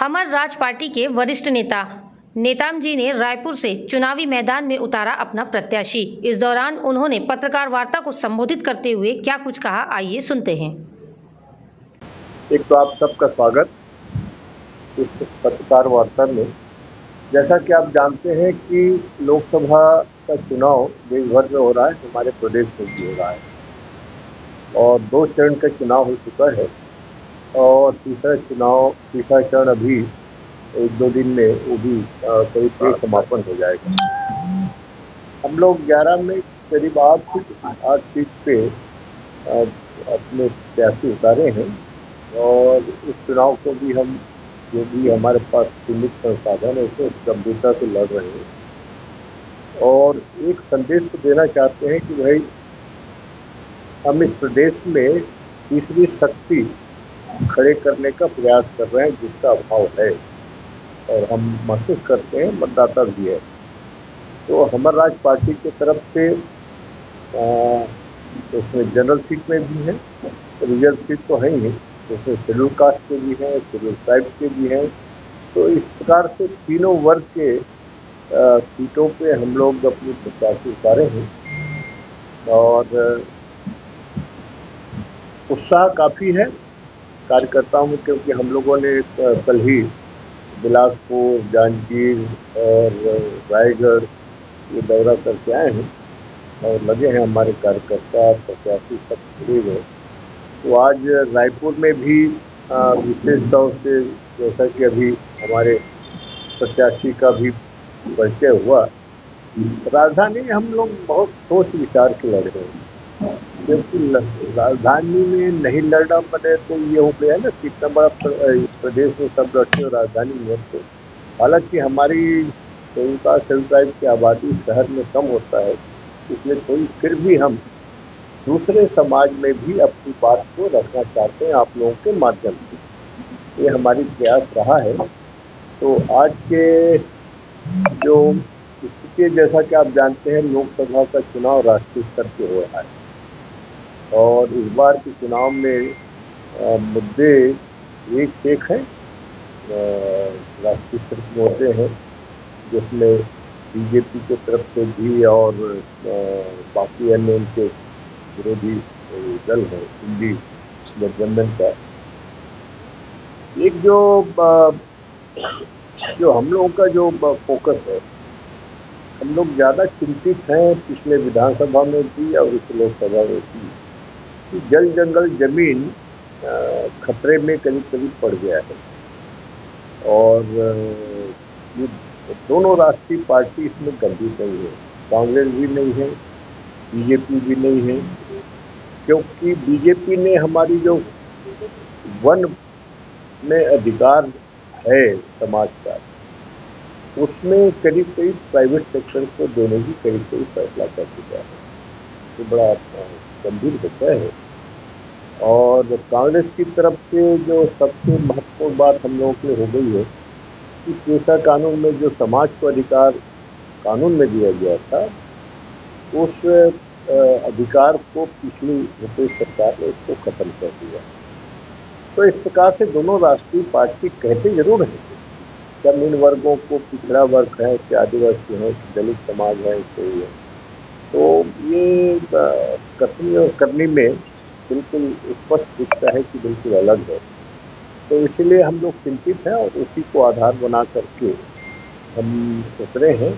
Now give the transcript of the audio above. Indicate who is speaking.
Speaker 1: हमर राज पार्टी के वरिष्ठ नेता नेताम जी ने रायपुर से चुनावी मैदान में उतारा अपना प्रत्याशी। इस दौरान उन्होंने पत्रकार वार्ता को संबोधित करते हुए क्या कुछ कहा, आइए सुनते हैं।
Speaker 2: एक तो आप सबका स्वागत इस पत्रकार वार्ता में। जैसा कि आप जानते हैं कि लोकसभा का चुनाव देश भर में हो रहा है, हमारे प्रदेश में भी हो रहा है और 2 चरण का चुनाव हो चुका है और तीसरा चरण अभी 1-2 दिन में वो भी करीब से समापन हो जाएगा। हम लोग 11 में करीब 8 सीट पे अपने प्रत्याशी उतारे हैं और इस चुनाव को भी हम जो भी हमारे पास सीमित संसाधन है उसे गंभीरता से लड़ रहे हैं और एक संदेश को देना चाहते हैं कि भाई हम इस प्रदेश में तीसरी शक्ति खड़े करने का प्रयास कर रहे हैं जिसका अभाव है और हम महसूस करते हैं मतदाता भी है। तो हमर राज पार्टी की तरफ से उसमें जनरल सीट में भी है, रिजर्व सीट तो है ही, उसमें शेड्यूल कास्ट के भी हैं, शेड्यूल ट्राइब के भी हैं। तो इस प्रकार से तीनों वर्ग के सीटों पे हम लोग अपनी प्रत्याशी उतारे हैं और उत्साह काफ़ी है कार्यकर्ताओं में, क्योंकि हम लोगों ने कल ही बिलासपुर, जांजगीर और रायगढ़ ये दौरा करके आए हैं और लगे हैं हमारे कार्यकर्ता प्रत्याशी सब जुड़े हुए। तो आज रायपुर में भी विशेष तौर से जैसा कि अभी हमारे प्रत्याशी का भी परिचय हुआ, राजधानी में हम लोग बहुत सोच विचार के लड़ रहे हैं, क्योंकि राजधानी में नहीं लड़ना पड़े तो ये हो गया ना कि इतना बड़ा प्रदेश में सब लड़ते हो, राजधानी में तो हालांकि हमारी शेड्यूल की आबादी शहर में कम होता है, इसलिए कोई फिर भी हम दूसरे समाज में भी अपनी बात को रखना चाहते हैं आप लोगों के माध्यम से, ये हमारी प्रयास रहा है। तो आज के जो स्थिति, जैसा कि आप जानते हैं लोकसभा का चुनाव राष्ट्रीय स्तर पे हो रहा है और इस बार के चुनाव में मुद्दे एक से एक हैं, राष्ट्रीय स्तर के मुद्दे हैं जिसमें बीजेपी की तरफ से भी और बाकी अन्य उनके विरोधी दल है हिंदी गठबंधन का। एक जो हम लोगों का जो फोकस है, हम लोग ज़्यादा चिंतित हैं पिछले विधानसभा में भी और इस लोकसभा में भी कि जल जंगल जमीन खतरे में करीब पड़ गया है और ये दोनों राष्ट्रीय पार्टी इसमें गंभीर नहीं है, कांग्रेस भी नहीं है, बीजेपी भी नहीं है, क्योंकि बीजेपी ने हमारी जो वन में अधिकार है समाज का, उसमें करीब प्राइवेट सेक्टर को देने की करीब फैसला कर चुका है। तो बड़ा गंभीर विषय है और कांग्रेस की तरफ से जो सबसे महत्वपूर्ण बात हम लोगों के लिए हो गई है कि पेशा कानून में जो समाज को अधिकार कानून में दिया गया था, उस अधिकार को पिछली यूपीए सरकार ने उसको खत्म कर दिया। तो इस प्रकार से दोनों राष्ट्रीय पार्टी कहते जरूर हैं कि इन वर्गों को पिछड़ा वर्ग है कि आदिवासी है कि दलित समाज है कोई है, तो ये कथनी और करनी में बिल्कुल स्पष्ट दिखता है कि बिल्कुल अलग है। तो इसलिए हम लोग चिंतित हैं और उसी को आधार बना करके हम उतरे हैं।